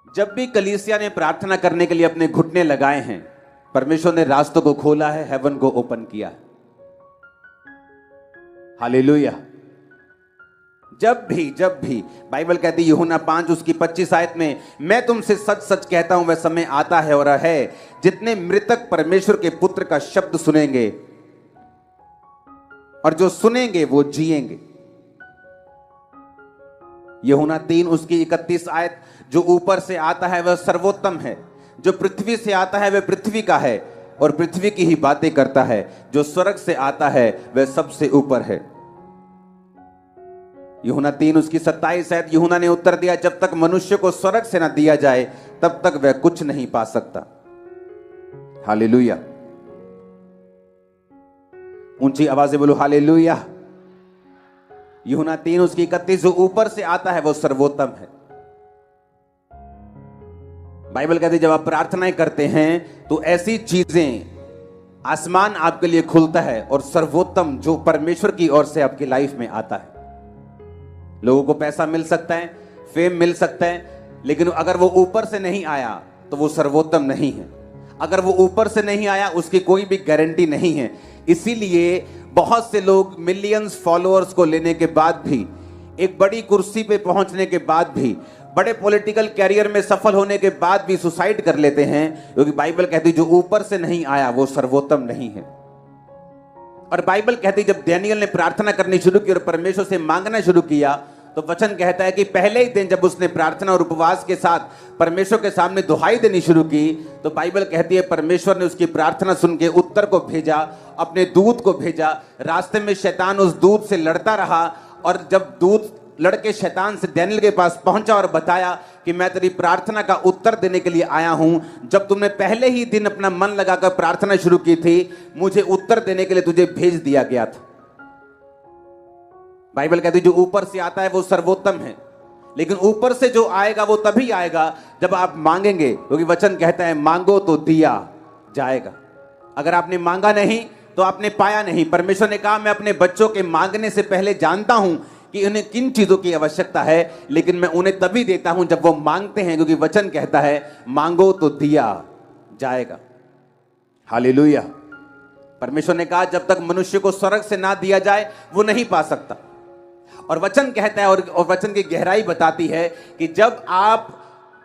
जब भी कलीसिया ने प्रार्थना करने के लिए अपने घुटने लगाए हैं, परमेश्वर ने रास्तों को खोला है, हेवन को ओपन किया है। हालेलुया। जब भी बाइबल कहती है यूहन्ना 5 उसकी 25 आयत में, मैं तुमसे सच सच कहता हूं वह समय आता है और है जितने मृतक परमेश्वर के पुत्र का शब्द सुनेंगे और जो सुनेंगे वो जिएंगे। यूहन्ना 3 उसकी 31 आयत, जो ऊपर से आता है वह सर्वोत्तम है, जो पृथ्वी से आता है वह पृथ्वी का है और पृथ्वी की ही बातें करता है, जो स्वर्ग से आता है वह सबसे ऊपर है। यूहन्ना 3 उसकी 27 आयत, यूहन्ना ने उत्तर दिया, जब तक मनुष्य को स्वर्ग से न दिया जाए तब तक वह कुछ नहीं पा सकता। हालेलुया। ऊंची आवाज से बोलो हालेलुया। यूहन्ना 3 उसकी 31, जो ऊपर से आता है वो सर्वोत्तम है। बाइबल कहती है जब आप प्रार्थनाएं करते हैं तो ऐसी चीजें, आसमान आपके लिए खुलता है और सर्वोत्तम जो परमेश्वर की ओर से आपकी लाइफ में आता है। लोगों को पैसा मिल सकता है, फेम मिल सकता है, लेकिन अगर वो ऊपर से नहीं आया तो वो सर्वोत्तम नहीं है। अगर वो ऊपर से नहीं आया उसकी कोई भी गारंटी नहीं है। इसीलिए बहुत से लोग मिलियंस फॉलोअर्स को लेने के बाद भी, एक बड़ी कुर्सी पे पहुंचने के बाद भी, बड़े पॉलिटिकल कैरियर में सफल होने के बाद भी सुसाइड कर लेते हैं, क्योंकि बाइबल कहती है जो ऊपर से नहीं आया वो सर्वोत्तम नहीं है। और बाइबल कहती है जब दानियेल ने प्रार्थना करनी शुरू की और परमेश्वर से मांगना शुरू किया, तो वचन कहता है कि पहले ही दिन जब उसने प्रार्थना और उपवास के साथ परमेश्वर के सामने दुहाई देनी शुरू की, तो बाइबल कहती है परमेश्वर ने उसकी प्रार्थना सुन के उत्तर को भेजा, अपने दूत को भेजा। रास्ते में शैतान उस दूत से लड़ता रहा और जब दूत लड़के शैतान से दानियेल के पास पहुंचा और बताया कि मैं तेरी प्रार्थना का उत्तर देने के लिए आया हूं, जब तुमने पहले ही दिन अपना मन लगाकर प्रार्थना शुरू की थी, मुझे उत्तर देने के लिए तुझे भेज दिया गया था। बाइबल कहती है जो ऊपर से आता है वो सर्वोत्तम है, लेकिन ऊपर से जो आएगा वो तभी आएगा जब आप मांगेंगे, क्योंकि वचन कहता है मांगो तो दिया जाएगा। अगर आपने मांगा नहीं तो आपने पाया नहीं। परमेश्वर ने कहा मैं अपने बच्चों के मांगने से पहले जानता हूं कि उन्हें किन चीजों की आवश्यकता है, लेकिन मैं उन्हें तभी देता हूं जब वो मांगते हैं, क्योंकि वचन कहता है मांगो तो दिया जाएगा। हालेलुया। परमेश्वर ने कहा जब तक मनुष्य को स्वर्ग से ना दिया जाए वो नहीं पा सकता। और वचन कहता है और वचन की गहराई बताती है कि जब आप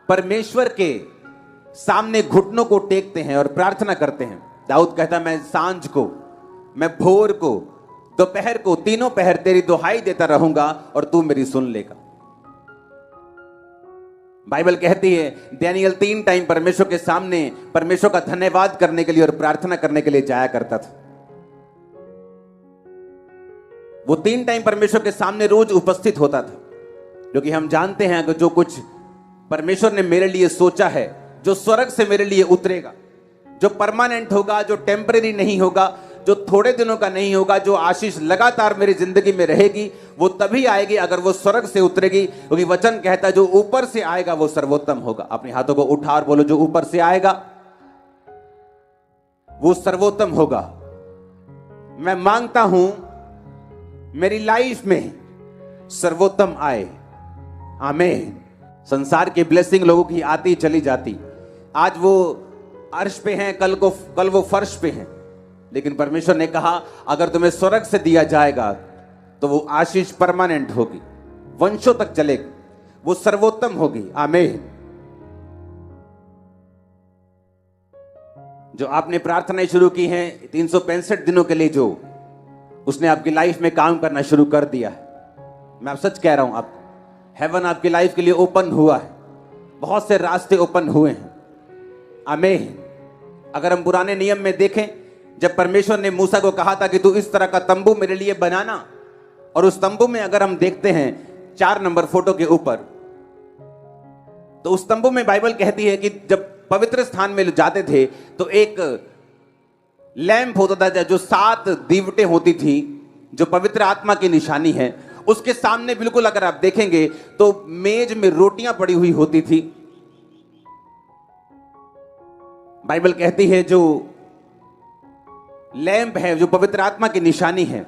परमेश्वर के सामने घुटनों को टेकते हैं और प्रार्थना करते हैं, दाऊद कहता है मैं सांझ को, मैं भोर को, दोपहर को, तीनों पहर तेरी दुहाई देता रहूंगा और तू मेरी सुन लेगा। बाइबल कहती है दानियेल 3 टाइम परमेश्वर के सामने परमेश्वर का धन्यवाद करने के लिए और प्रार्थना करने के लिए जाया करता था। वो 3 टाइम परमेश्वर के सामने रोज उपस्थित होता था, क्योंकि हम जानते हैं कि जो कुछ परमेश्वर ने मेरे लिए सोचा है, जो स्वर्ग से मेरे लिए उतरेगा, जो परमानेंट होगा, जो टेम्परेरी नहीं होगा, जो थोड़े दिनों का नहीं होगा, जो आशीष लगातार मेरी जिंदगी में रहेगी, वो तभी आएगी अगर वो स्वर्ग से उतरेगी, क्योंकि वचन कहता है जो ऊपर से आएगा वो सर्वोत्तम होगा। अपने हाथों को उठा और बोलो जो ऊपर से आएगा वो सर्वोत्तम होगा। मैं मांगता हूं मेरी लाइफ में सर्वोत्तम आए। आमीन। संसार की ब्लेसिंग लोगों की आती चली जाती, आज वो अर्श पे हैं, कल वो फर्श पे हैं, लेकिन परमेश्वर ने कहा अगर तुम्हें स्वर्ग से दिया जाएगा तो वो आशीष परमानेंट होगी, वंशों तक चलेगी, वो सर्वोत्तम होगी। आमीन। जो आपने प्रार्थनाएं शुरू की हैं 365 दिनों के लिए, जो उसने आपकी लाइफ में काम करना शुरू कर दिया है। मैं आप सच कह रहा हूं, आप हेवन आपकी लाइफ के लिए ओपन हुआ है, बहुत से रास्ते ओपन हुए हैं। आमीन। अगर हम पुराने नियम में देखें, जब परमेश्वर ने मूसा को कहा था कि तू इस तरह का तंबू मेरे लिए बनाना, और उस तंबू में अगर हम देखते हैं 4 नंबर फोटो के ऊपर, तो उस तंबू में बाइबल कहती है कि जब पवित्र स्थान में जाते थे तो एक लैंप होता था जो 7 दीवटें होती थी, जो पवित्र आत्मा की निशानी है। उसके सामने बिल्कुल अगर आप देखेंगे तो मेज में रोटियां पड़ी हुई होती थी। बाइबल कहती है जो लैंप है, जो पवित्र आत्मा की निशानी है,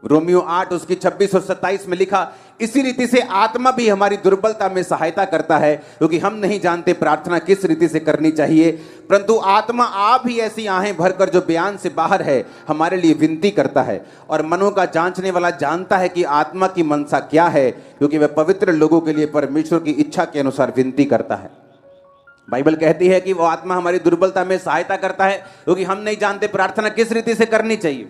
रोमियो 8 उसकी 26 और 27 में लिखा, इसी रीति से आत्मा भी हमारी दुर्बलता में सहायता करता है, क्योंकि हम नहीं जानते प्रार्थना किस रीति से करनी चाहिए, परंतु आत्मा आप ही ऐसी आहें भरकर जो बयान से बाहर है हमारे लिए विनती करता है। और मनों का जांचने वाला जानता है कि आत्मा की मनसा क्या है, क्योंकि वह पवित्र लोगों के लिए परमेश्वर की इच्छा के अनुसार विनती करता है। बाइबल कहती है कि वो आत्मा हमारी दुर्बलता में सहायता करता है, क्योंकि हम नहीं जानते प्रार्थना किस रीति से करनी चाहिए।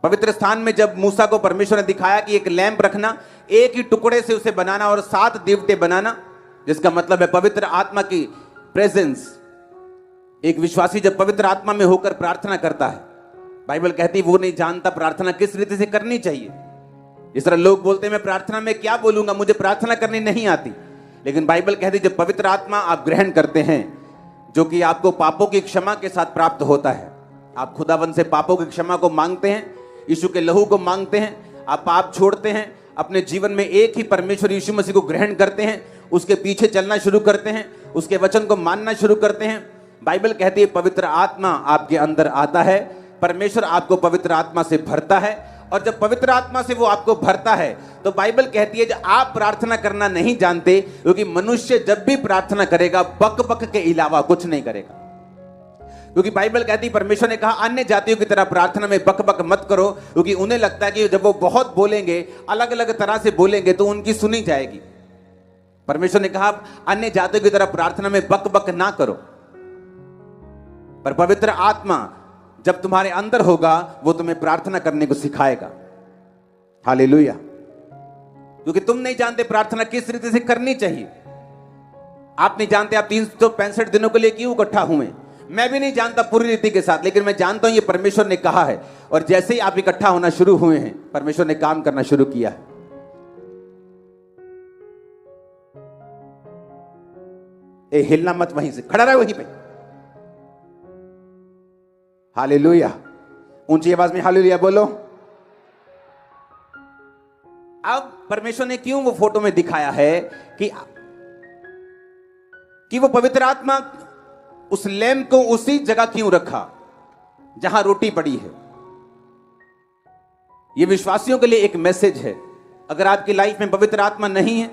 पवित्र स्थान में जब मूसा को परमेश्वर ने दिखाया कि एक लैंप रखना, एक ही टुकड़े से उसे बनाना और 7 दीवटे बनाना, जिसका मतलब है पवित्र आत्मा की प्रेजेंस। एक विश्वासी जब पवित्र आत्मा में होकर प्रार्थना करता है, बाइबल कहती है वो नहीं जानता प्रार्थना किस रीति से करनी चाहिए। जिस तरह लोग बोलते हैं मैं प्रार्थना में क्या बोलूंगा, मुझे प्रार्थना करनी नहीं आती, लेकिन बाइबल कहती है जब पवित्र आत्मा आप ग्रहण करते हैं, जो कि आपको पापों की क्षमा के साथ प्राप्त होता है, आप खुदावन से पापों की क्षमा को मांगते हैं, यीशु के लहू को मांगते हैं, आप पाप छोड़ते हैं, अपने जीवन में एक ही परमेश्वर यीशु मसीह को ग्रहण करते हैं, उसके पीछे चलना शुरू करते हैं, उसके वचन को मानना शुरू करते हैं। बाइबल कहती है पवित्र आत्मा आपके अंदर आता है, परमेश्वर आपको पवित्र आत्मा से भरता है, और जब पवित्र आत्मा से वो आपको भरता है तो बाइबल कहती है जब आप प्रार्थना करना नहीं जानते, क्योंकि मनुष्य जब भी प्रार्थना करेगा बक बक के अलावा कुछ नहीं करेगा। क्योंकि बाइबल कहती है परमेश्वर ने कहा अन्य जातियों की तरह प्रार्थना में बक बक मत करो, क्योंकि उन्हें लगता है कि जब वो बहुत बोलेंगे, अलग अलग तरह से बोलेंगे तो उनकी सुनी जाएगी। परमेश्वर ने कहा अन्य जातियों की तरह प्रार्थना में बक बक ना करो, पर पवित्र आत्मा जब तुम्हारे अंदर होगा वो तुम्हें प्रार्थना करने को सिखाएगा। हालेलुया। क्योंकि तुम नहीं जानते प्रार्थना किस रीति से करनी चाहिए। आप नहीं जानते आप 365 दिनों के लिए क्यों इकट्ठा हुए। मैं भी नहीं जानता पूरी रीति के साथ, लेकिन मैं जानता हूं ये परमेश्वर ने कहा है, और जैसे ही आप इकट्ठा होना शुरू हुए हैं परमेश्वर ने काम करना शुरू किया है। ए हिलना मत, वहीं से खड़ा रहे वहीं पे। हालेलुया। ऊंची आवाज में हालेलुया बोलो। अब परमेश्वर ने क्यों वो फोटो में दिखाया है कि वो पवित्र आत्मा उस लैंप को उसी जगह क्यों रखा जहां रोटी पड़ी है। ये विश्वासियों के लिए एक मैसेज है। अगर आपकी लाइफ में पवित्र आत्मा नहीं है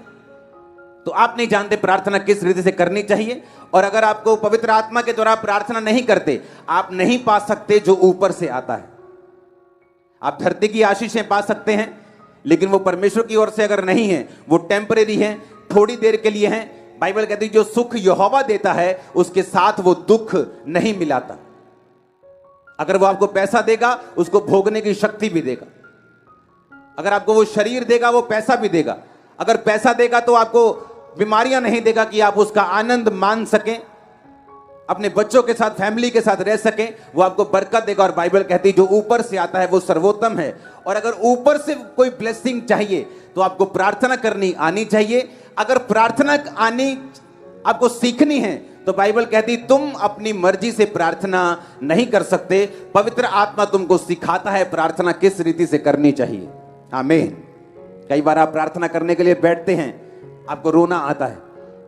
तो आप नहीं जानते प्रार्थना किस रीति से करनी चाहिए, और अगर आपको पवित्र आत्मा के द्वारा प्रार्थना नहीं करते, आप नहीं पा सकते जो ऊपर से आता है। आप धरती की आशीषें पा सकते हैं, लेकिन वो परमेश्वर की ओर से अगर नहीं है, वो टेम्परेरी है, थोड़ी देर के लिए है। बाइबल कहती है जो सुख यहोवा देता है उसके साथ वो दुख नहीं मिलाता। अगर वो आपको पैसा देगा उसको भोगने की शक्ति भी देगा। अगर आपको वो शरीर देगा वो पैसा भी देगा। अगर पैसा देगा तो आपको बीमारियां नहीं देगा कि आप उसका आनंद मान सकें, अपने बच्चों के साथ फैमिली के साथ रह सकें। वो आपको बरकत देगा। और बाइबल कहती है जो ऊपर से आता है वो सर्वोत्तम है। और अगर ऊपर से कोई ब्लेसिंग चाहिए तो आपको प्रार्थना करनी आनी चाहिए। अगर प्रार्थना आनी आपको सीखनी है तो बाइबल कहती तुम अपनी मर्जी से प्रार्थना नहीं कर सकते, पवित्र आत्मा तुमको सिखाता है प्रार्थना किस रीति से करनी चाहिए। आमीन। कई बार आप प्रार्थना करने के लिए बैठते हैं, आपको रोना आता है।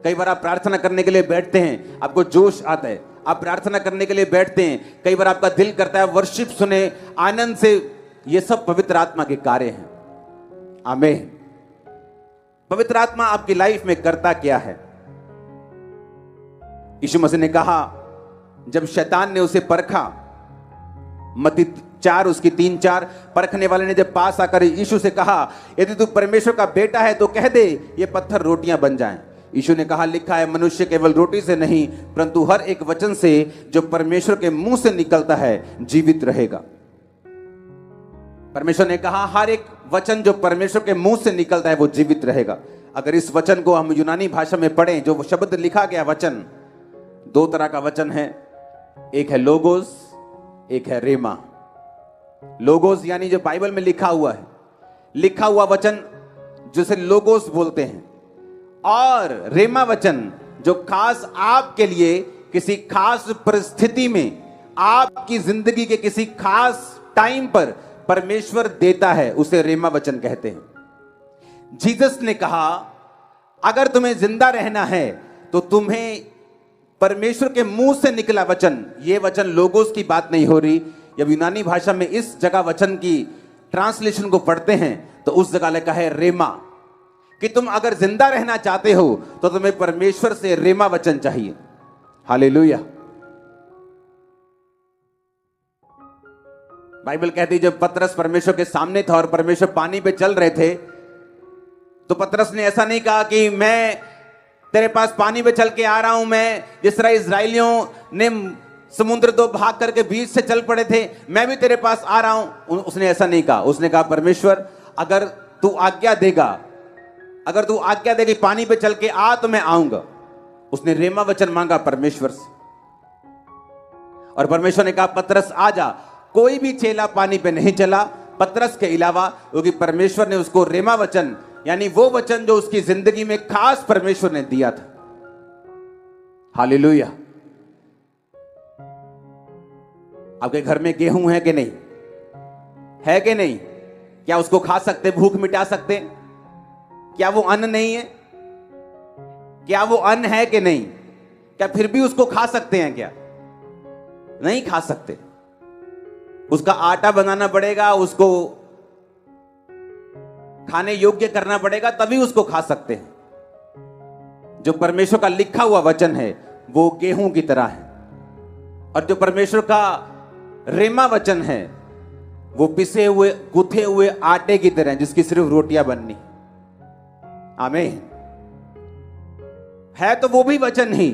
कई बार आप प्रार्थना करने के लिए बैठते हैं, आपको जोश आता है। आप प्रार्थना करने के लिए बैठते हैं, कई बार आपका दिल करता है वर्शिप सुने, आनंद से। ये सब पवित्र आत्मा के कार्य हैं। आमीन। पवित्र आत्मा आपकी लाइफ में करता क्या है? यीशु मसीह ने कहा जब शैतान ने उसे परखा, मत्ती 4 उसकी 3-4, परखने वाले ने जब पास आकर यीशु से कहा यदि तू परमेश्वर का बेटा है तो कह दे ये पत्थर रोटियां बन जाएं। यीशु ने कहा लिखा है मनुष्य केवल रोटी से नहीं परंतु हर एक वचन से जो परमेश्वर के मुंह से निकलता है जीवित रहेगा। परमेश्वर ने कहा हर एक वचन जो परमेश्वर के मुंह से निकलता है वो जीवित रहेगा। अगर इस वचन को हम यूनानी भाषा में पढ़ें, जो शब्द लिखा गया वचन, 2 तरह का वचन है, एक है लोगोस, एक है रेमा। लोगोस यानी जो बाइबल में लिखा हुआ है, लिखा हुआ वचन जिसे लोगोस बोलते हैं, और रेमा वचन जो खास आपके लिए किसी खास परिस्थिति में, आपकी जिंदगी के किसी खास टाइम पर परमेश्वर देता है, उसे रेमा वचन कहते हैं। जीसस ने कहा अगर तुम्हें जिंदा रहना है तो तुम्हें परमेश्वर के मुंह से निकला वचन, यह वचन लोगोस की बात नहीं हो रही। जब यूनानी भाषा में इस जगह वचन की ट्रांसलेशन को पढ़ते हैं तो उस जगह लिखा है रेमा, कि तुम अगर जिंदा रहना चाहते हो तो तुम्हें परमेश्वर से रेमा वचन चाहिए। हालेलुया। बाइबल कहती है जब पतरस परमेश्वर के सामने था और परमेश्वर पानी पे चल रहे थे, तो पतरस ने ऐसा नहीं कहा कि मैं तेरे पास पानी पे चल के आ रहा हूं, मैं जिस तरह इजराइलियों ने समुद्र दो भाग करके बीच से चल पड़े थे, मैं भी तेरे पास आ रहा हूं। उसने ऐसा नहीं कहा। उसने कहा परमेश्वर अगर तू आज्ञा देगा, अगर तू आज्ञा देगी पानी पे चल के आ तो मैं आऊंगा। उसने रेमा वचन मांगा परमेश्वर से, और परमेश्वर ने कहा पतरस आ जा। कोई भी चेला पानी पे नहीं चला पतरस के अलावा, क्योंकि परमेश्वर ने उसको रेमा वचन, यानी वो वचन जो उसकी जिंदगी में खास परमेश्वर ने दिया था। हालेलुया। आपके घर में गेहूं है कि नहीं? है कि नहीं? क्या उसको खा सकते, भूख मिटा सकते? क्या वो अन्न नहीं है? क्या वो अन्न है कि नहीं? क्या फिर भी उसको खा सकते हैं? क्या नहीं खा सकते। उसका आटा बनाना पड़ेगा, उसको खाने योग्य करना पड़ेगा, तभी उसको खा सकते हैं। जो परमेश्वर का लिखा हुआ वचन है वो गेहूं की तरह है, और जो परमेश्वर का रेमा वचन है वो पिसे हुए गुथे हुए आटे की तरह, जिसकी सिर्फ रोटियां बननी। आमीन। है तो वो भी वचन ही,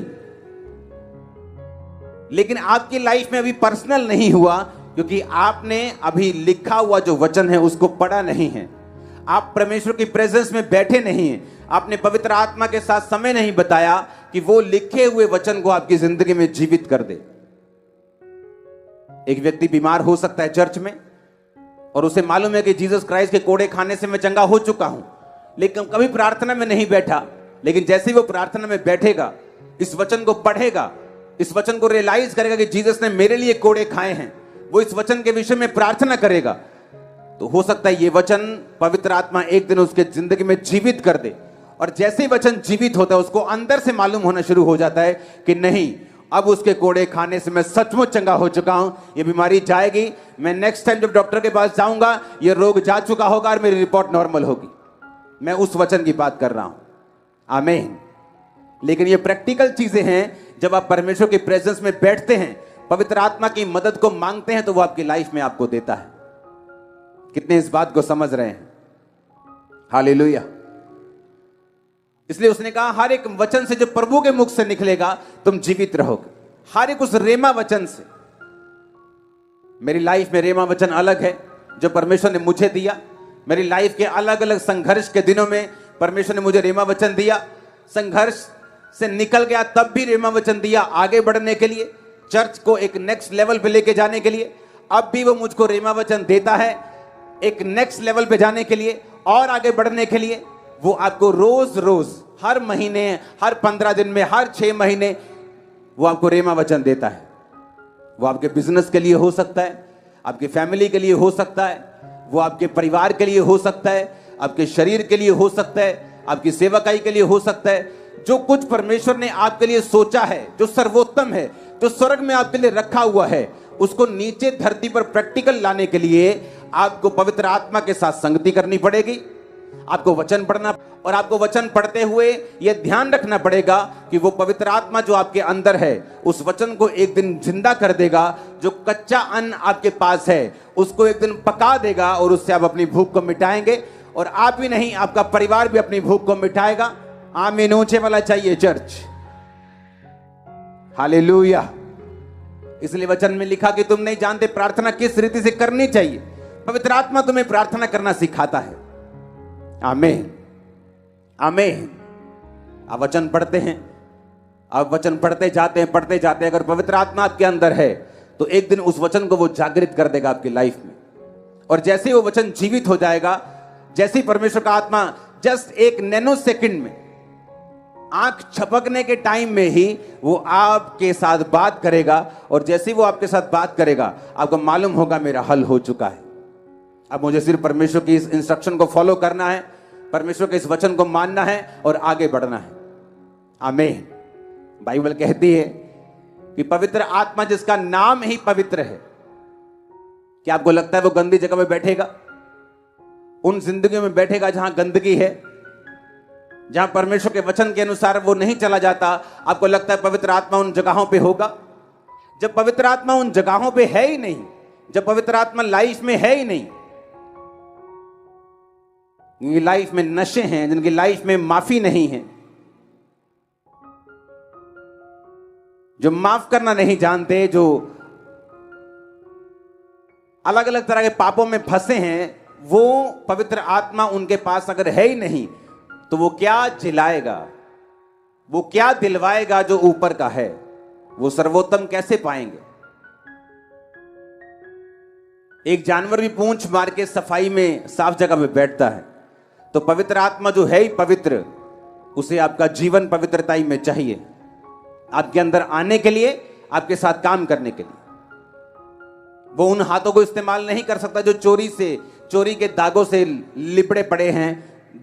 लेकिन आपकी लाइफ में अभी पर्सनल नहीं हुआ, क्योंकि आपने अभी लिखा हुआ जो वचन है उसको पढ़ा नहीं है। आप परमेश्वर की प्रेजेंस में बैठे नहीं हैं। आपने पवित्र आत्मा के साथ समय नहीं बताया कि वो लिखे हुए वचन को आपकी जिंदगी में जीवित कर दे। एक व्यक्ति बीमार हो सकता है चर्च में, और उसे मालूम है कि जीसस क्राइस्ट के कोड़े खाने से मैं चंगा हो चुका हूं, लेकिन कभी प्रार्थना में नहीं बैठा। लेकिन जैसे ही वो प्रार्थना में बैठेगा, इस वचन को पढ़ेगा, इस वचन को रियलाइज करेगा कि जीसस ने मेरे लिए कोड़े खाए हैं, वो इस वचन के विषय में प्रार्थना करेगा, तो हो सकता है ये वचन पवित्र आत्मा एक दिन उसके जिंदगी में जीवित कर दे। और जैसे ही वचन जीवित होता है, उसको अंदर से मालूम होना शुरू हो जाता है कि नहीं, अब उसके कोड़े खाने से मैं सचमुच चंगा हो चुका हूं, ये बीमारी जाएगी, मैं नेक्स्ट टाइम जब डॉक्टर के पास जाऊंगा ये रोग जा चुका होगा और मेरी रिपोर्ट नॉर्मल होगी। मैं उस वचन की बात कर रहा हूं। आमीन। लेकिन ये प्रैक्टिकल चीजें हैं। जब आप परमेश्वर की प्रेजेंस में बैठते हैं, पवित्र आत्मा की मदद को मांगते हैं, तो वो आपकी लाइफ में आपको देता है। कितने इस बात को समझ रहे हैं? हालेलुया। इसलिए उसने कहा हर एक वचन से जो प्रभु के मुख से निकलेगा तुम जीवित रहोगे। हर एक उस रेमा वचन से। मेरी लाइफ में रेमा वचन अलग है जो परमेश्वर ने मुझे दिया। मेरी लाइफ के अलग अलग संघर्ष के दिनों में परमेश्वर ने मुझे रेमा वचन दिया। संघर्ष से निकल गया तब भी रेमा वचन दिया, आगे बढ़ने के लिए, चर्च को एक नेक्स्ट लेवल पे लेके जाने के लिए। अब भी वो मुझको रेमा वचन देता है, एक नेक्स्ट लेवल पे जाने के लिए और आगे बढ़ने के लिए। वो आपको रोज रोज, हर महीने, हर 15 दिन में, हर 6 महीने वो आपको रेमा वचन देता है। वो आपके बिजनेस के लिए हो सकता है, आपकी फैमिली के लिए हो सकता है, वो आपके परिवार के लिए हो सकता है, आपके शरीर के लिए हो सकता है, आपकी सेवकाई के लिए हो सकता है। जो कुछ परमेश्वर ने आपके लिए सोचा है, जो सर्वोत्तम है, जो स्वर्ग में आपके लिए रखा हुआ है, उसको नीचे धरती पर प्रैक्टिकल लाने के लिए आपको पवित्र आत्मा के साथ संगति करनी पड़ेगी। आपको वचन पढ़ना, और आपको वचन पढ़ते हुए यह ध्यान रखना पड़ेगा कि वो पवित्र आत्मा जो आपके अंदर है उस वचन को एक दिन जिंदा कर देगा। जो कच्चा अन्न आपके पास है उसको एक दिन पका देगा, और उससे आप अपनी भूख को मिटाएंगे। और आप ही नहीं, आपका परिवार भी अपनी भूख को मिटाएगा। आमीन। ऊंचे वाला चाहिए चर्च। हालेलुया। इसलिए वचन में लिखा कि तुम नहीं जानते प्रार्थना किस रीति से करनी चाहिए। पवित्र आत्मा तुम्हें प्रार्थना करना सिखाता है। आमीन, आमीन। आप वचन पढ़ते हैं, आप वचन पढ़ते जाते हैं। अगर पवित्र आत्मा आपके अंदर है तो एक दिन उस वचन को वो जागृत कर देगा आपकी लाइफ में। और जैसे ही वो वचन जीवित हो जाएगा, जैसे ही परमेश्वर का आत्मा जस्ट एक नैनो सेकंड में, आंख झपकने के टाइम में ही वो आपके साथ बात करेगा। और जैसे ही वो आपके साथ बात करेगा, आपको मालूम होगा मेरा हल हो चुका है। अब मुझे सिर्फ परमेश्वर की इस इंस्ट्रक्शन को फॉलो करना है, परमेश्वर के इस वचन को मानना है और आगे बढ़ना है। आमीन। बाइबल कहती है कि पवित्र आत्मा जिसका नाम ही पवित्र है, क्या आपको लगता है वो गंदी जगह में बैठेगा? उन जिंदगियों में बैठेगा जहां गंदगी है, जहां परमेश्वर के वचन के अनुसार वो नहीं चला जाता। आपको लगता है पवित्र आत्मा उन जगहों पे होगा? जब पवित्र आत्मा उन जगहों पे है ही नहीं, जब पवित्र आत्मा लाइफ में है ही नहीं, जिनकी लाइफ में नशे हैं, जिनकी लाइफ में माफी नहीं है, जो माफ करना नहीं जानते, जो अलग अलग तरह के पापों में फंसे हैं, वो पवित्र आत्मा उनके पास अगर है ही नहीं तो वो क्या जिलाएगा, वो क्या दिलवाएगा जो ऊपर का है? वो सर्वोत्तम कैसे पाएंगे? एक जानवर भी पूंछ मार के सफाई में साफ जगह में बैठता है, तो पवित्र आत्मा जो है ही पवित्र, उसे आपका जीवन पवित्रता में चाहिए, आपके अंदर आने के लिए, आपके साथ काम करने के लिए। वो उन हाथों को इस्तेमाल नहीं कर सकता जो चोरी के दागों से लिपड़े पड़े हैं,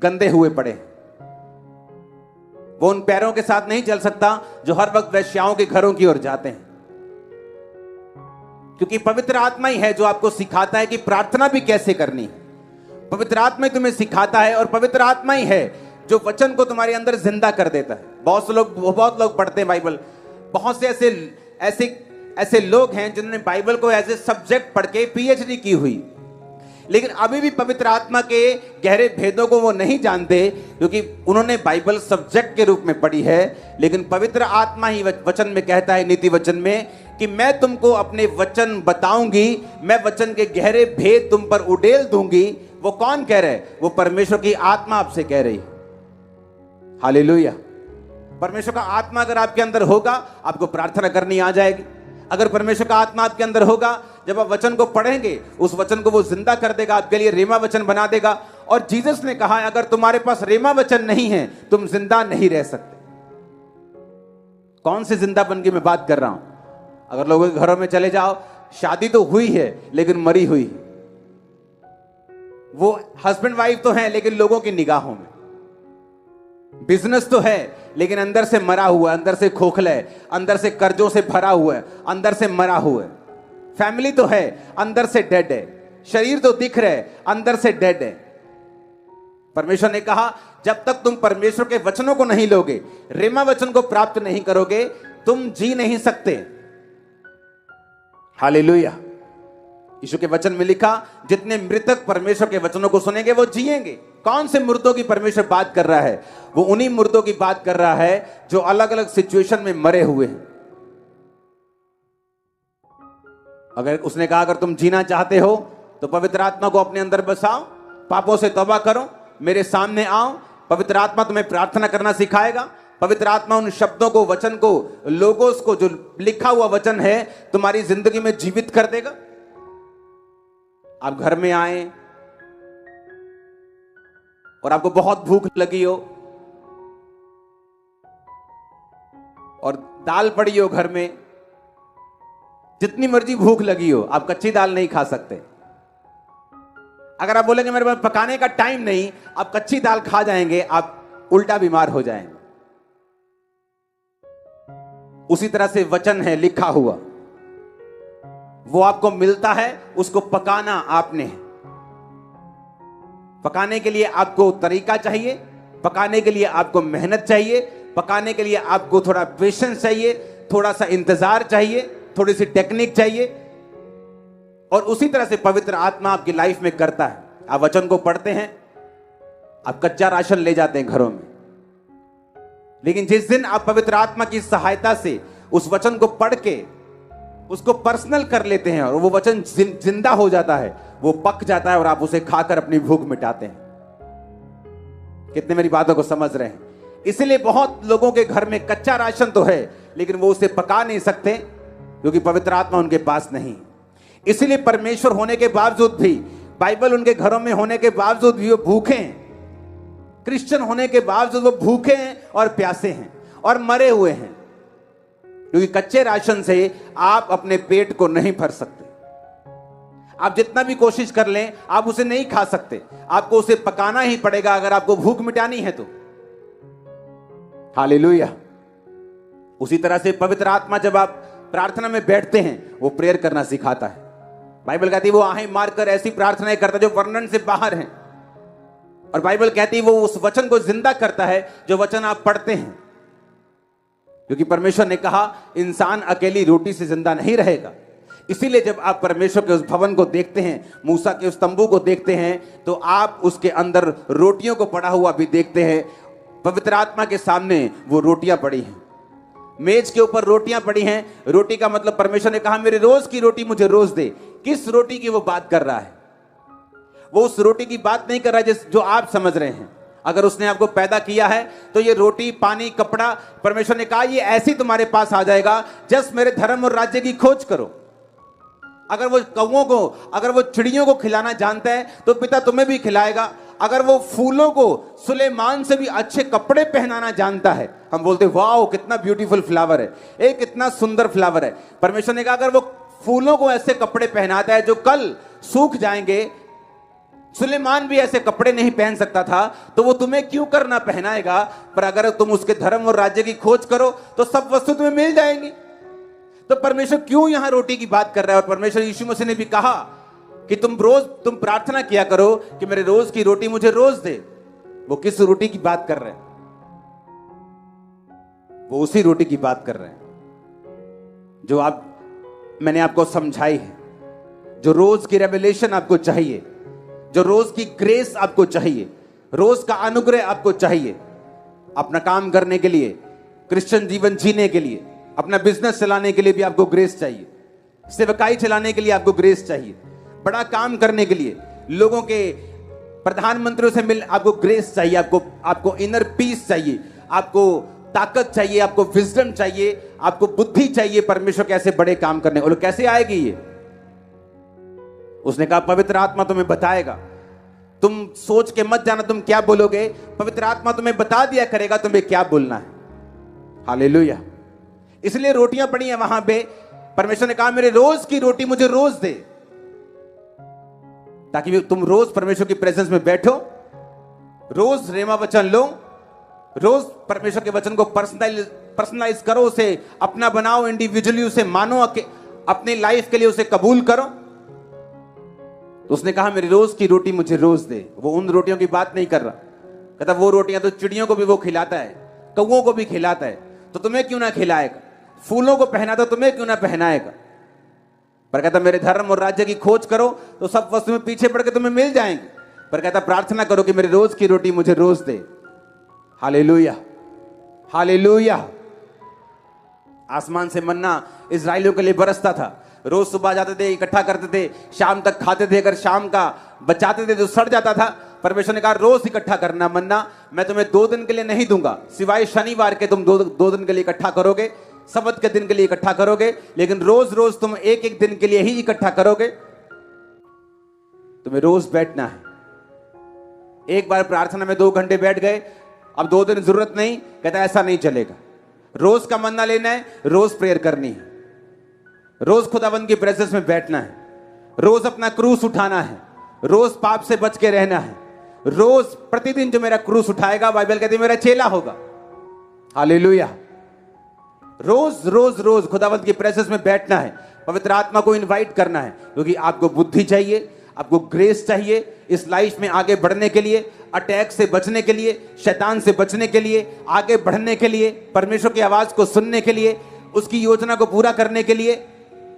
गंदे हुए पड़े हैं। वो उन पैरों के साथ नहीं चल सकता जो हर वक्त वेश्याओं के घरों की ओर जाते हैं, क्योंकि पवित्र आत्मा ही है जो आपको सिखाता है कि प्रार्थना भी कैसे करनी है। पवित्र आत्मा ही तुम्हें सिखाता है, और पवित्र आत्मा ही है जो वचन को तुम्हारे अंदर जिंदा कर देता है। बहुत लोग पढ़ते हैं बाइबल, बहुत से ऐसे लोग हैं जिन्होंने बाइबल को एज ए सब्जेक्ट पढ़ के पीएचडी की हुई, लेकिन अभी भी पवित्र आत्मा के गहरे भेदों को वो नहीं जानते, क्योंकि उन्होंने बाइबल सब्जेक्ट के रूप में पढ़ी है। लेकिन पवित्र आत्मा ही वचन में कहता है, नीति वचन में, कि मैं तुमको अपने वचन बताऊंगी, मैं वचन के गहरे भेद तुम पर उड़ेल दूंगी। वो कौन कह रहा है? वो परमेश्वर की आत्मा आपसे कह रही है। हालेलुया। परमेश्वर का आत्मा अगर आपके अंदर होगा, आपको प्रार्थना करनी आ जाएगी। अगर परमेश्वर का आत्मा आपके अंदर होगा, जब आप वचन को पढ़ेंगे, उस वचन को वो जिंदा कर देगा, आपके लिए रेमा वचन बना देगा। और जीसस ने कहा, अगर तुम्हारे पास रेमा वचन नहीं है, तुम जिंदा नहीं रह सकते। कौन से जिंदापन की मैं बात कर रहा हूं? अगर लोगों के घरों में चले जाओ, शादी तो हुई है लेकिन मरी हुई, वो हस्बैंड वाइफ तो है लेकिन लोगों की निगाहों में, बिजनेस तो है लेकिन अंदर से मरा हुआ है, अंदर से खोखला है, अंदर से कर्जों से भरा हुआ है, अंदर से मरा हुआ है। फैमिली तो है, अंदर से डेड है। शरीर तो दिख रहा है, अंदर से डेड है। परमेश्वर ने कहा, जब तक तुम परमेश्वर के वचनों को नहीं लोगे, रेमा वचन को प्राप्त नहीं करोगे, तुम जी नहीं सकते। हालेलुया। यीशु के वचन में लिखा, जितने मृतक परमेश्वर के वचनों को सुनेंगे वो जिएंगे। कौन से मुर्दों की परमेश्वर बात कर रहा है? वो उन्हीं मुर्दों की बात कर रहा है जो अलग अलग सिचुएशन में मरे हुए हैं। अगर उसने कहा, अगर तुम जीना चाहते हो तो पवित्र आत्मा को अपने अंदर बसाओ, पापों से तौबा करो, मेरे सामने आओ। पवित्र आत्मा तुम्हें प्रार्थना करना सिखाएगा। पवित्र आत्मा उन शब्दों को, वचन को, लोगोस को, जो लिखा हुआ वचन है, तुम्हारी जिंदगी में जीवित कर देगा। आप घर में आए और आपको बहुत भूख लगी हो और दाल पड़ी हो घर में, जितनी मर्जी भूख लगी हो, आप कच्ची दाल नहीं खा सकते। अगर आप बोलेंगे मेरे पास पकाने का टाइम नहीं, आप कच्ची दाल खा जाएंगे, आप उल्टा बीमार हो जाएंगे। उसी तरह से वचन है लिखा हुआ, वो आपको मिलता है, उसको पकाना आपने है। पकाने के लिए आपको तरीका चाहिए, पकाने के लिए आपको मेहनत चाहिए, पकाने के लिए आपको थोड़ा पेशेंस चाहिए, थोड़ा सा इंतजार चाहिए, थोड़ी सी टेक्निक चाहिए। और उसी तरह से पवित्र आत्मा आपकी लाइफ में करता है। आप वचन को पढ़ते हैं, आप कच्चा राशन ले जाते हैं घरों में, लेकिन जिस दिन आप पवित्र आत्मा की सहायता से उस वचन को पढ़ के उसको पर्सनल कर लेते हैं और वो वचन जिंदा हो जाता है, वो पक जाता है और आप उसे खाकर अपनी भूख मिटाते हैं। कितने मेरी बातों को समझ रहे हैं? इसलिए बहुत लोगों के घर में कच्चा राशन तो है, लेकिन वो उसे पका नहीं सकते क्योंकि पवित्र आत्मा उनके पास नहीं। इसलिए परमेश्वर होने के बावजूद भी, बाइबल उनके घरों में होने के बावजूद भी वो भूखे हैं। क्रिश्चियन होने के बावजूद वो भूखे हैं और प्यासे हैं और मरे हुए हैं, क्योंकि कच्चे राशन से आप अपने पेट को नहीं भर सकते। आप जितना भी कोशिश कर लें, आप उसे नहीं खा सकते। आपको उसे पकाना ही पड़ेगा अगर आपको भूख मिटानी है तो। हालेलुया। उसी तरह से पवित्र आत्मा जब आप प्रार्थना में बैठते हैं, वो प्रेयर करना सिखाता है। बाइबल कहती है वो आहें मारकर ऐसी प्रार्थनाएं करता है जो वर्णन से बाहर हैं। और बाइबल कहती है वो उस वचन को जिंदा करता है जो वचन आप पढ़ते हैं, क्योंकि परमेश्वर ने कहा इंसान अकेली रोटी से जिंदा नहीं रहेगा। इसीलिए जब आप परमेश्वर के उस भवन को देखते हैं, मूसा के उस तंबू को देखते हैं, तो आप उसके अंदर रोटियों को पड़ा हुआ भी देखते हैं। पवित्र आत्मा के सामने वो रोटियां पड़ी हैं, मेज के ऊपर रोटियां पड़ी हैं। रोटी का मतलब परमेश्वर ने कहा मेरे रोज की रोटी मुझे रोज दे। किस रोटी की वो बात कर रहा है? वो उस रोटी की बात नहीं कर रहा है जो आप समझ रहे हैं। अगर उसने आपको पैदा किया है तो ये रोटी, पानी, कपड़ा, परमेश्वर ने कहा ये ऐसे ही तुम्हारे पास आ जाएगा, जस्ट मेरे धर्म और राज्य की खोज करो। अगर वो कौवों को, अगर वो चिड़ियों को खिलाना जानता है तो पिता तुम्हें भी खिलाएगा। अगर वो फूलों को सुलेमान से भी अच्छे कपड़े पहनाना जानता है, हम बोलते वाओ कितना ब्यूटीफुल फ्लावर है, एक कितना सुंदर फ्लावर है। परमेश्वर ने कहा अगर वो फूलों को ऐसे कपड़े पहनाता है जो कल सूख जाएंगे, सुलेमान भी ऐसे कपड़े नहीं पहन सकता था, तो वो तुम्हें क्यों करना पहनाएगा? पर अगर तुम उसके धर्म और राज्य की खोज करो तो सब वस्तु तुम्हें मिल जाएंगी। तो परमेश्वर क्यों यहां रोटी की बात कर रहा है? और परमेश्वर यीशु मसीह ने भी कहा कि तुम प्रार्थना किया करो कि मेरे रोज की रोटी मुझे रोज दे। वो किस रोटी की बात कर रहे हैं? वो उसी रोटी की बात कर रहे हैं जो मैंने आपको समझाई है, जो रोज की रेवलेशन आपको चाहिए, जो रोज की ग्रेस आपको चाहिए, रोज का अनुग्रह आपको चाहिए अपना काम करने के लिए, क्रिश्चियन जीवन जीने के लिए, अपना बिजनेस चलाने के लिए भी आपको ग्रेस चाहिए, सेवकाई चलाने के लिए आपको ग्रेस चाहिए, बड़ा काम करने के लिए, लोगों के प्रधानमंत्रियों से मिल आपको ग्रेस चाहिए, आपको इनर पीस चाहिए, आपको ताकत चाहिए, आपको विजडम चाहिए, आपको बुद्धि चाहिए परमेश्वर कैसे बड़े काम करने। और कैसे आएगी ये? उसने कहा पवित्र आत्मा तुम्हें बताएगा। तुम सोच के मत जाना तुम क्या बोलोगे, पवित्र आत्मा तुम्हें बता दिया करेगा तुम्हें क्या बोलना है। हालेलुया। इसलिए रोटियां पड़ी हैं वहां पे। परमेश्वर ने कहा मेरे रोज की रोटी मुझे रोज दे, ताकि तुम रोज परमेश्वर की प्रेजेंस में बैठो, रोज रेमा वचन लो, रोज परमेश्वर के वचन को पर्सनलाइज करो, उसे अपना बनाओ, इंडिविजुअली उसे मानो, अपने लाइफ के लिए उसे कबूल करो। तो उसने कहा मेरी रोज की रोटी मुझे रोज दे। वो उन रोटियों की बात नहीं कर रहा, कहता वो रोटियां तो चिड़ियों को भी वो खिलाता है, कौवों को भी खिलाता है, तो तुम्हें क्यों ना खिलाएगा? फूलों को पहनाता तुम्हें क्यों ना पहनाएगा? पर कहता मेरे धर्म और राज्य की खोज करो तो सब वस्तुएं पीछे पड़ के तुम्हें मिल जाएंगी। पर कहता प्रार्थना करो कि मेरे रोज की रोटी मुझे रोज दे। Hallelujah, hallelujah. आसमान से मन्ना इजराइलियों के लिए बरसता था। रोज सुबह जाते थे, इकट्ठा करते थे, शाम तक खाते थे। अगर शाम का बचाते थे तो सड़ जाता था। परमेश्वर ने कहा रोज इकट्ठा करना मन्ना, मैं तुम्हें 2 दिन के लिए नहीं दूंगा, सिवाय शनिवार के तुम 2 दिन के लिए इकट्ठा करोगे, सबत के दिन के लिए इकट्ठा करोगे, लेकिन रोज रोज तुम एक दिन के लिए ही इकट्ठा करोगे। तुम्हें रोज बैठना है। एक बार प्रार्थना में 2 घंटे बैठ गए, अब 2 दिन जरूरत नहीं, कहता ऐसा नहीं चलेगा। रोज का मन्ना लेना है, रोज प्रेयर करनी है, रोज खुदावंद की प्रेजेंस में बैठना है, रोज अपना क्रूस उठाना है, रोज पाप से बच के रहना है। रोज प्रतिदिन जो मेरा क्रूस उठाएगा, बाइबल कहती है मेरा चेला होगा। हालेलुया। रोज रोज रोज खुदावंद की प्रेजेंस में बैठना है, पवित्र आत्मा को इनवाइट करना है, क्योंकि आपको बुद्धि चाहिए, आपको ग्रेस चाहिए इस लाइफ में आगे बढ़ने के लिए, अटैक से बचने के लिए, शैतान से बचने के लिए, आगे बढ़ने के लिए, परमेश्वर की आवाज को सुनने के लिए, उसकी योजना को पूरा करने के लिए,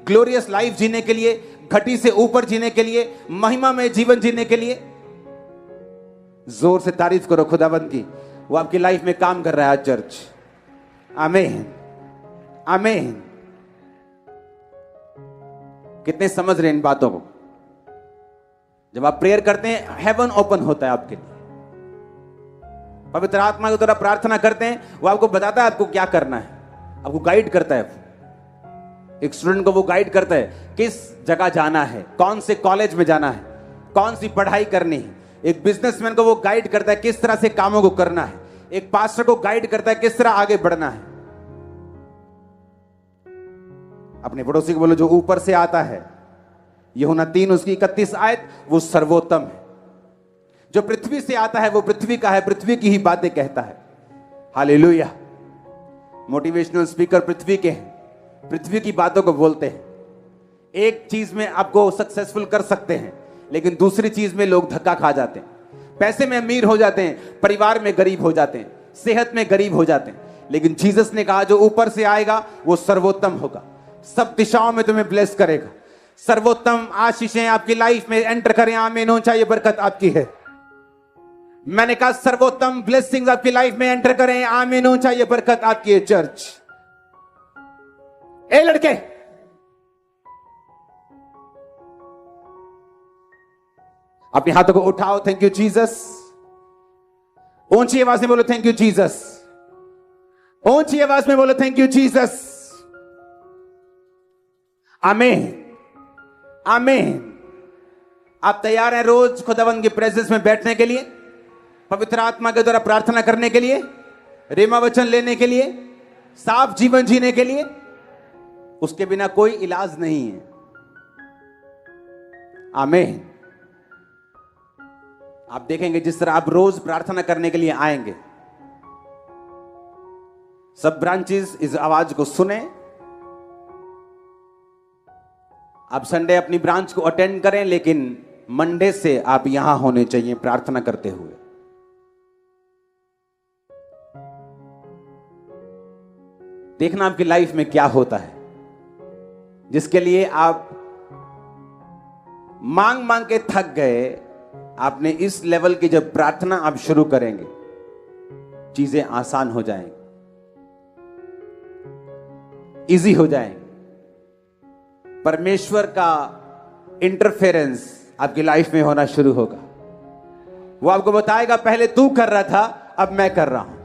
ग्लोरियस लाइफ जीने के लिए, घटी से ऊपर जीने के लिए, महिमा में जीवन जीने के लिए। जोर से तारीफ करो खुदावंद की, वो आपकी लाइफ में काम कर रहा है चर्च। आमीन, आमीन। कितने समझ रहे हैं इन बातों को? जब आप प्रेयर करते हैं, हेवन ओपन होता है आपके लिए। पवित्र आत्मा की तरह प्रार्थना करते हैं, वो आपको बताता है आपको क्या करना है, आपको गाइड करता है। एक स्टूडेंट को वो गाइड करता है किस जगह जाना है, कौन से कॉलेज में जाना है, कौन सी पढ़ाई करनी है। एक बिजनेसमैन को वो गाइड करता है किस तरह से कामों को करना है। एक पास्टर को गाइड करता है किस तरह आगे बढ़ना है। अपने पड़ोसी को बोलो जो ऊपर से आता है, यूहन्ना 3 उसकी 31 आयत, वो सर्वोत्तम है। जो पृथ्वी से आता है वो पृथ्वी का है, पृथ्वी की ही बातें कहता है। हालेलुया। मोटिवेशनल स्पीकर पृथ्वी के हैं, पृथ्वी की बातों को बोलते हैं। एक चीज में आपको सक्सेसफुल कर सकते हैं, लेकिन दूसरी चीज में लोग धक्का खा जाते हैं। पैसे में अमीर हो जाते हैं, परिवार में गरीब हो जाते हैं, सेहत में गरीब हो जाते हैं। लेकिन जीसस ने कहा जो ऊपर से आएगा वो सर्वोत्तम होगा, सब दिशाओं में तुम्हें ब्लेस करेगा। सर्वोत्तम आशीषें आपकी लाइफ में एंटर करें। आमीन। ऊंचा ये बरकत आपकी है। मैंने कहा सर्वोत्तम ब्लेसिंग्स आपकी लाइफ में एंटर करें। आमीन। ऊंचा ये बरकत आपकी है। चर्च, ए लड़के, अपने हाथों को उठाओ। Thank you Jesus. ऊंची आवाज में बोलो थैंक यू जीसस। ऊंची आवाज में बोलो थैंक यू जीसस। आमीन। आमीन। आप तैयार हैं रोज खुदावंद की प्रेजेंस में बैठने के लिए, पवित्र आत्मा के द्वारा प्रार्थना करने के लिए, रेमा वचन लेने के लिए, साफ जीवन जीने के लिए? उसके बिना कोई इलाज नहीं है। आमीन। आप देखेंगे जिस तरह आप रोज प्रार्थना करने के लिए आएंगे, सब ब्रांचेस इस आवाज को सुने। आप संडे अपनी ब्रांच को अटेंड करें, लेकिन मंडे से आप यहां होने चाहिए प्रार्थना करते हुए। देखना आपकी लाइफ में क्या होता है, जिसके लिए आप मांग मांग के थक गए। आपने इस लेवल की जब प्रार्थना आप शुरू करेंगे, चीजें आसान हो जाएंगी, इजी हो जाएंगी। परमेश्वर का इंटरफेरेंस आपकी लाइफ में होना शुरू होगा। वो आपको बताएगा पहले तू कर रहा था, अब मैं कर रहा हूं।